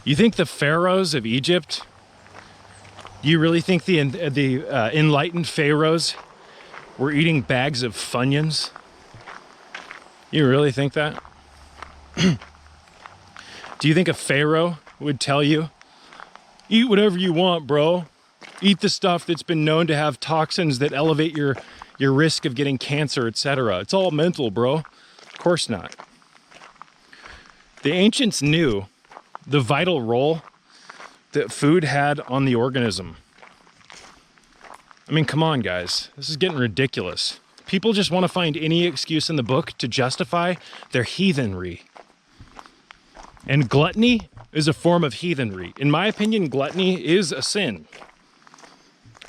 You think the pharaohs of Egypt, you really think the enlightened pharaohs were eating bags of Funyuns? You really think that? Do you think a pharaoh would tell you, eat whatever you want, bro? Eat the stuff that's been known to have toxins that elevate your risk of getting cancer, etc. It's all mental, bro. Of course not. The ancients knew the vital role that food had on the organism. I mean, come on, guys. This is getting ridiculous. People just want to find any excuse in the book to justify their heathenry. And gluttony is a form of heathenry. In my opinion, gluttony is a sin,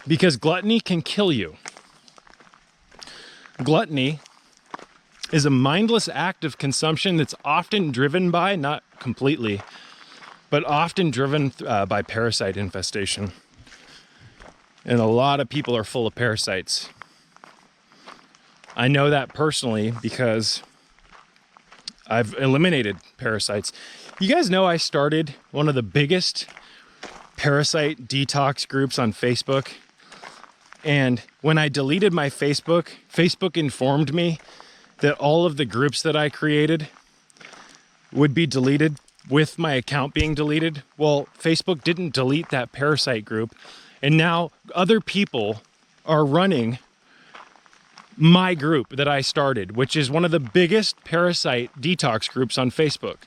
because gluttony can kill you. Gluttony is a mindless act of consumption that's often driven by, not completely, but often driven by parasite infestation. And a lot of people are full of parasites. I know that personally because I've eliminated parasites. You guys know I started one of the biggest parasite detox groups on Facebook. And when I deleted my Facebook, Facebook informed me that all of the groups that I created would be deleted with my account being deleted. Well, Facebook didn't delete that parasite group. And now other people are running my group that I started, which is one of the biggest parasite detox groups on Facebook.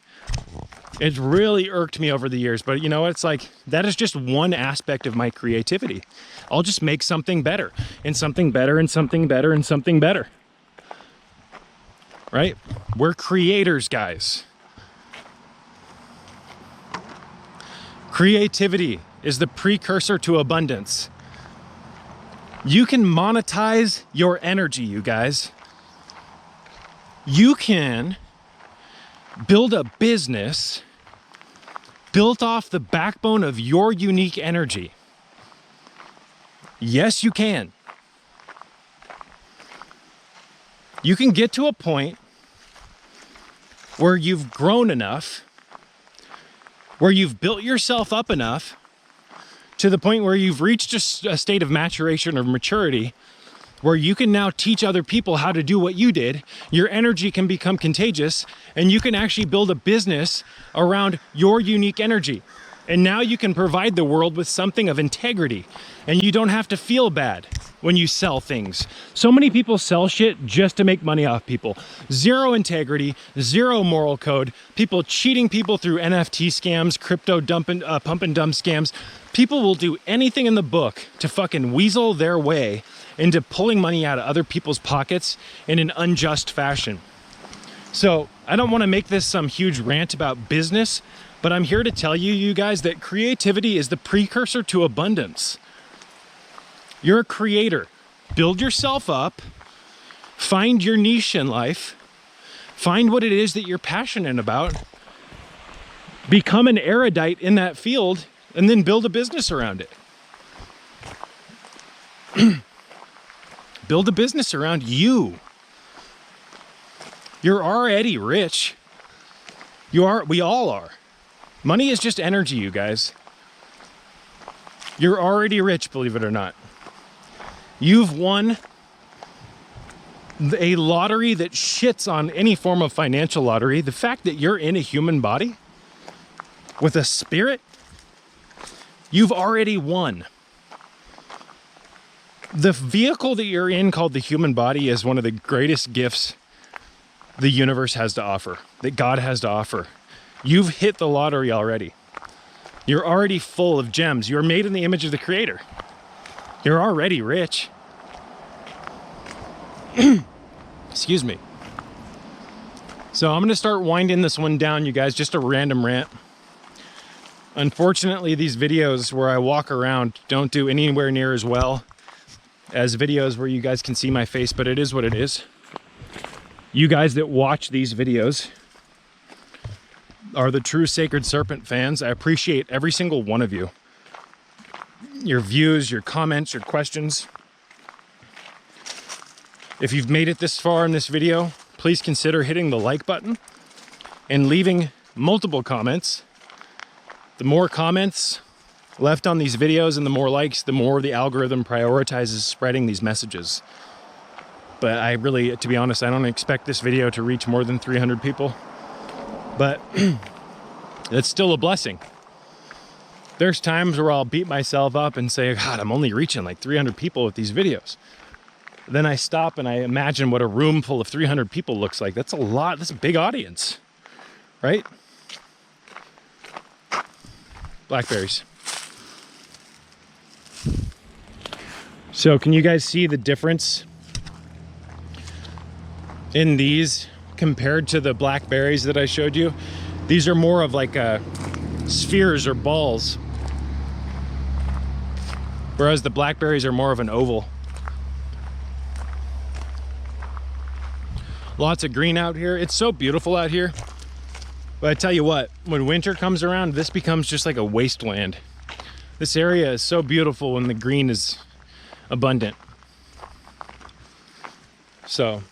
It's really irked me over the years, but you know, it's like, that is just one aspect of my creativity. I'll just make something better and something better and something better and something better. Right? We're creators, guys. Creativity is the precursor to abundance. You can monetize your energy, you guys. You can build a business built off the backbone of your unique energy. Yes, you can. You can get to a point where you've grown enough, where you've built yourself up enough to the point where you've reached a state of maturation or maturity where you can now teach other people how to do what you did. Your energy can become contagious, and you can actually build a business around your unique energy. And now you can provide the world with something of integrity, and you don't have to feel bad when you sell things. So many people sell shit just to make money off people. Zero integrity, zero moral code, people cheating people through NFT scams, crypto pump and dump scams. People will do anything in the book to fucking weasel their way into pulling money out of other people's pockets in an unjust fashion. So I don't want to make this some huge rant about business, but I'm here to tell you, you guys, that creativity is the precursor to abundance. You're a creator. Build yourself up, find your niche in life, find what it is that you're passionate about, become an erudite in that field, and then build a business around it. Build a business around you. You're already rich. We all are. Money is just energy, you guys. You're already rich, believe it or not. You've won a lottery that shits on any form of financial lottery. The fact that you're in a human body with a spirit, you've already won. The vehicle that you're in, called the human body, is one of the greatest gifts the universe has to offer, that God has to offer. You've hit the lottery already. You're already full of gems. You're made in the image of the Creator. You're already rich. Excuse me. So I'm going to start winding this one down, you guys. Just a random rant. Unfortunately, these videos where I walk around don't do anywhere near as well as videos where you guys can see my face, but it is what it is. You guys that watch these videos are the true Sacred Serpent fans. I appreciate every single one of you. Your views, your comments, your questions. If you've made it this far in this video, please consider hitting the like button and leaving multiple comments. The more comments left on these videos and the more likes, the more the algorithm prioritizes spreading these messages. But I really, to be honest, I don't expect this video to reach more than 300 people. But it's still a blessing. There's times where I'll beat myself up and say, God, I'm only reaching like 300 people with these videos. Then I stop and I imagine what a room full of 300 people looks like. That's a lot. That's a big audience, right? Blackberries. So can you guys see the difference in these compared to the blackberries that I showed you? These are more of like spheres or balls, whereas the blackberries are more of an oval. Lots of green out here. It's so beautiful out here. But I tell you what, when winter comes around, this becomes just like a wasteland. This area is so beautiful when the green is abundant. So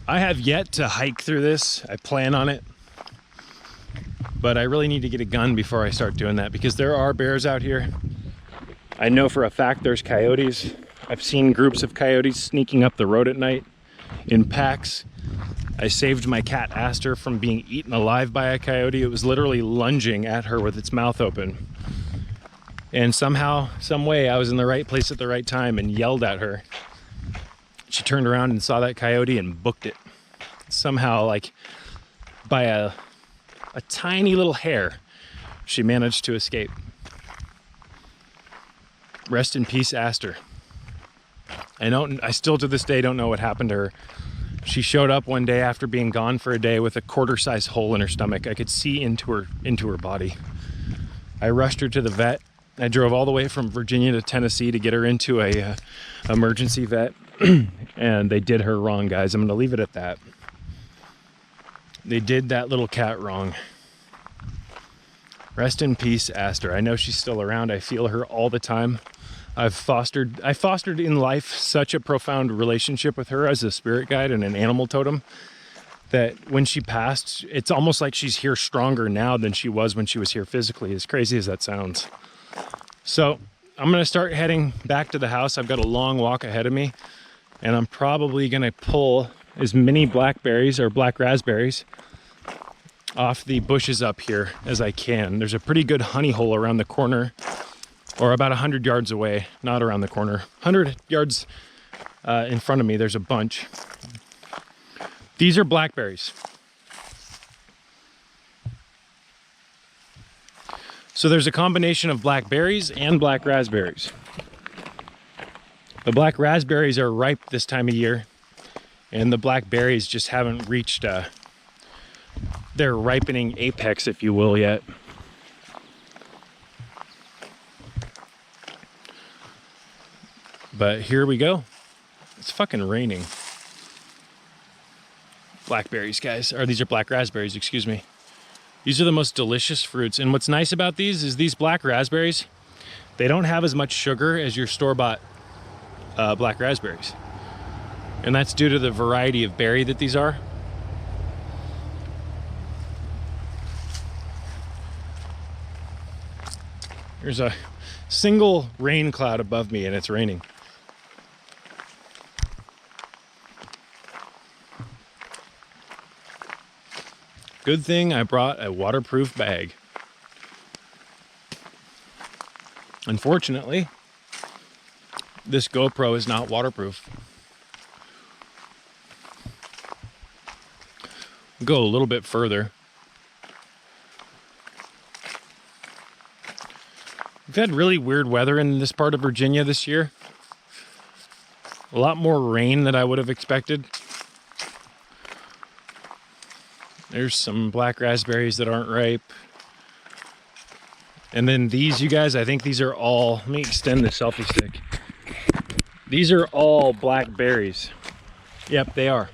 I have yet to hike through this. I plan on it, but I really need to get a gun before I start doing that, because there are bears out here. I know for a fact there's coyotes. I've seen groups of coyotes sneaking up the road at night in packs. I saved my cat Aster from being eaten alive by a coyote. It was literally lunging at her with its mouth open. And somehow, some way, I was in the right place at the right time and yelled at her. She turned around and saw that coyote and booked it. Somehow, like by a tiny little hair, she managed to escape. Rest in peace, Aster. I still to this day don't know what happened to her. She showed up one day after being gone for a day with a quarter-sized hole in her stomach. I could see into her body. I rushed her to the vet. I drove all the way from Virginia to Tennessee to get her into a emergency vet, and they did her wrong, guys. I'm gonna leave it at that. They did that little cat wrong. Rest in peace, Aster. I know she's still around. I feel her all the time. I fostered in life such a profound relationship with her as a spirit guide and an animal totem that when she passed, it's almost like she's here stronger now than she was when she was here physically, as crazy as that sounds. So I'm gonna start heading back to the house. I've got a long walk ahead of me, and I'm probably gonna pull as many blackberries or black raspberries off the bushes up here as I can. There's a pretty good honey hole around the corner, or about 100 yards away, not around the corner. 100 yards in front of me, there's a bunch. These are blackberries. So there's a combination of blackberries and black raspberries. The black raspberries are ripe this time of year, and the blackberries just haven't reached their ripening apex, if you will, yet. But here we go. It's fucking raining. Blackberries, guys. Or these are black raspberries, excuse me. These are the most delicious fruits. And what's nice about these is these black raspberries, they don't have as much sugar as your store-bought black raspberries. And that's due to the variety of berry that these are. There's a single rain cloud above me and it's raining. Good thing I brought a waterproof bag. Unfortunately, this GoPro is not waterproof. Go a little bit further. We've had really weird weather in this part of Virginia this year. A lot more rain than I would have expected. There's some black raspberries that aren't ripe. And then these, you guys, I think these are all, let me extend the selfie stick. These are all black berries. Yep, they are.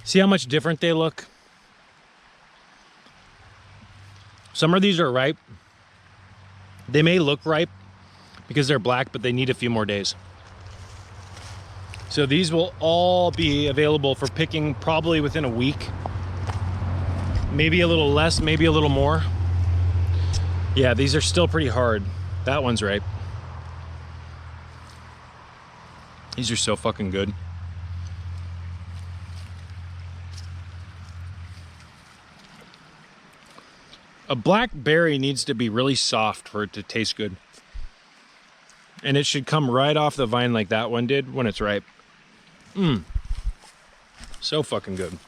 See how much different they look? Some of these are ripe. They may look ripe because they're black, but they need a few more days. So these will all be available for picking probably within a week. Maybe a little less, maybe a little more. Yeah, these are still pretty hard. That one's ripe. These are so fucking good. A blackberry needs to be really soft for it to taste good. And it should come right off the vine like that one did when it's ripe. Mmm. So fucking good.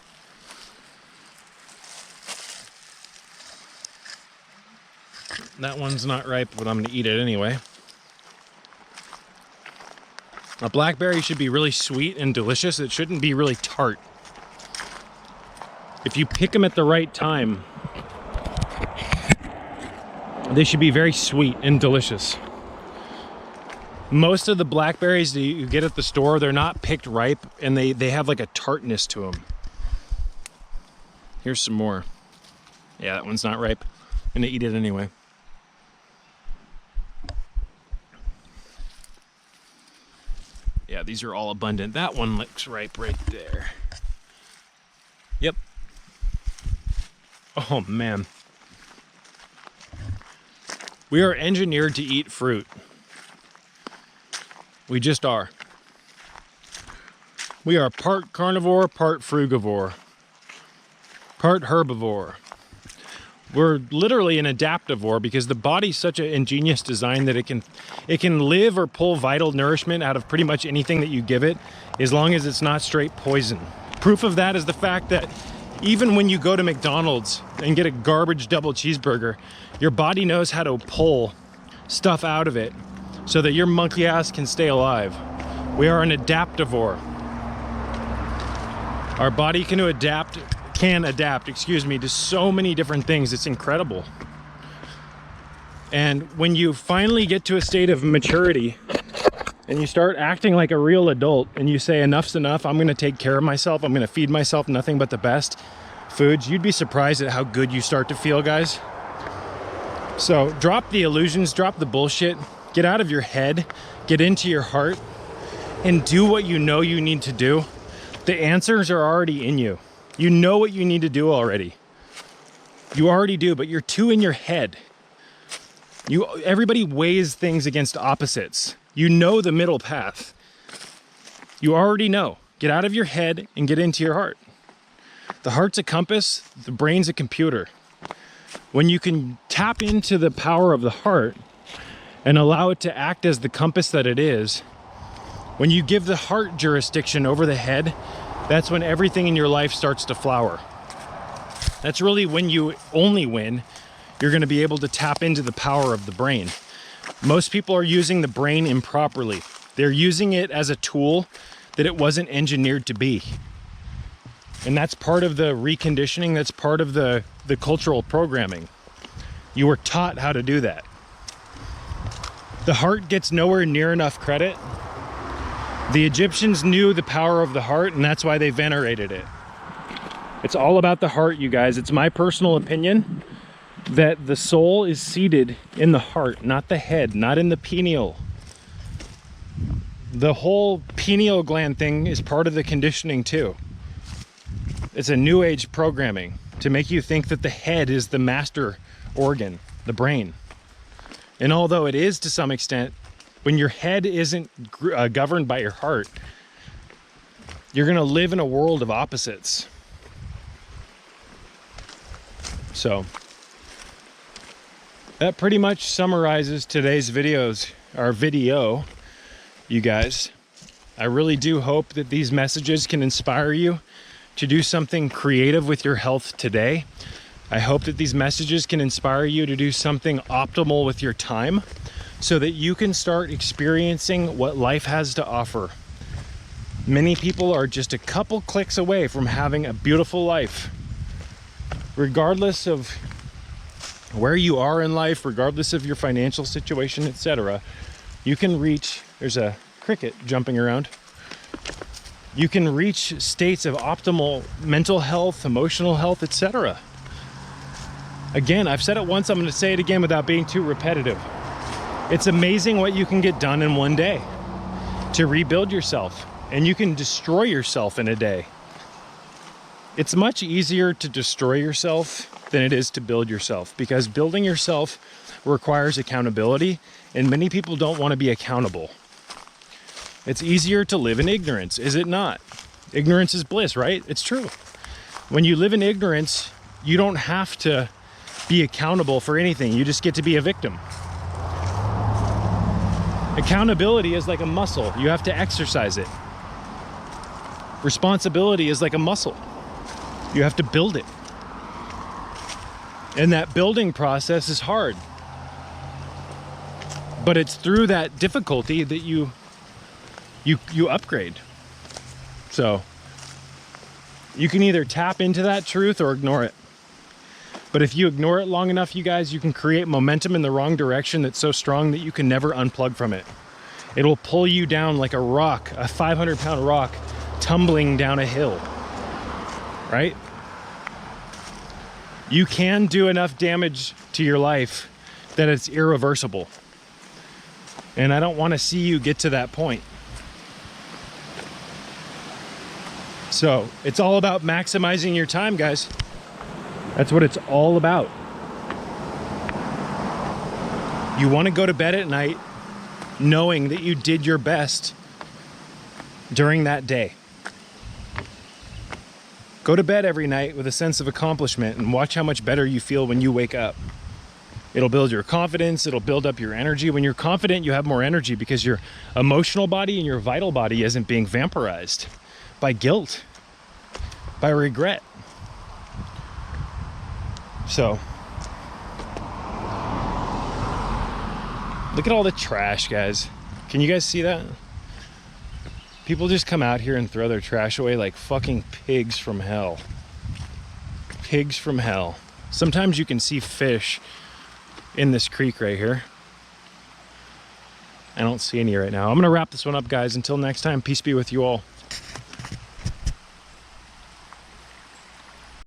That one's not ripe, but I'm gonna eat it anyway. A blackberry should be really sweet and delicious. It shouldn't be really tart. If you pick them at the right time, they should be very sweet and delicious. Most of the blackberries that you get at the store, they're not picked ripe, and they have like a tartness to them. Here's some more. Yeah, that one's not ripe. I'm gonna eat it anyway. Yeah, these are all abundant. That one looks ripe right there. Oh man. We are engineered to eat fruit. We just are. We are part carnivore, part frugivore, part herbivore. We're literally an adaptivore because the body's such an ingenious design that it can live or pull vital nourishment out of pretty much anything that you give it, as long as it's not straight poison. Proof of that is the fact that even when you go to McDonald's and get a garbage double cheeseburger, your body knows how to pull stuff out of it so that your monkey ass can stay alive. We are an adaptivore. Our body can adapt, to so many different things. It's incredible. And when you finally get to a state of maturity and you start acting like a real adult and you say enough's enough, I'm gonna take care of myself, I'm gonna feed myself nothing but the best foods, you'd be surprised at how good you start to feel, guys. So drop the illusions, drop the bullshit, get out of your head, get into your heart, and do what you know you need to do. The answers are already in you. You know what you need to do already. You already do, but you're too in your head. Everybody weighs things against opposites. You know the middle path. You already know. Get out of your head and get into your heart. The heart's a compass, the brain's a computer. When you can tap into the power of the heart and allow it to act as the compass that it is, when you give the heart jurisdiction over the head, that's when everything in your life starts to flower. That's really when you only win. You're going to be able to tap into the power of the brain. Most people are using the brain improperly. They're using it as a tool that it wasn't engineered to be. And that's part of the reconditioning. That's part of the cultural programming. You were taught how to do that. The heart gets nowhere near enough credit. The Egyptians knew the power of the heart, and that's why they venerated it. It's all about the heart, you guys. It's my personal opinion that the soul is seated in the heart, not the head, not in the pineal. The whole pineal gland thing is part of the conditioning too. It's a new age programming to make you think that the head is the master organ, the brain. And although it is to some extent, when your head isn't governed by your heart, you're going to live in a world of opposites. So that pretty much summarizes today's video, you guys. I really do hope that these messages can inspire you to do something creative with your health today. I hope that these messages can inspire you to do something optimal with your time so that you can start experiencing what life has to offer. Many people are just a couple clicks away from having a beautiful life. Regardless of where you are in life, regardless of your financial situation, etc., you can reach, there's a cricket jumping around. You can reach states of optimal mental health, emotional health, etc. Again, I've said it once, I'm going to say it again without being too repetitive. It's amazing what you can get done in one day to rebuild yourself, and you can destroy yourself in a day. It's much easier to destroy yourself than it is to build yourself, because building yourself requires accountability, and many people don't want to be accountable. It's easier to live in ignorance, is it not? Ignorance is bliss, right? It's true. When you live in ignorance, you don't have to be accountable for anything. You just get to be a victim. Accountability is like a muscle. You have to exercise it. Responsibility is like a muscle. You have to build it. And that building process is hard. But it's through that difficulty that you upgrade. So you can either tap into that truth or ignore it. But if you ignore it long enough, you guys, you can create momentum in the wrong direction that's so strong that you can never unplug from it. It'll pull you down like a rock, a 500-pound rock tumbling down a hill, right? You can do enough damage to your life that it's irreversible. And I don't want to see you get to that point. So it's all about maximizing your time, guys. That's what it's all about. You want to go to bed at night knowing that you did your best during that day. Go to bed every night with a sense of accomplishment and watch how much better you feel when you wake up. It'll build your confidence, it'll build up your energy. When you're confident, you have more energy because your emotional body and your vital body isn't being vampirized by guilt, by regret. So, look at all the trash, guys. Can you guys see that? People just come out here and throw their trash away like fucking pigs from hell. Pigs from hell. Sometimes you can see fish in this creek right here. I don't see any right now. I'm gonna wrap this one up, guys. Until next time, peace be with you all.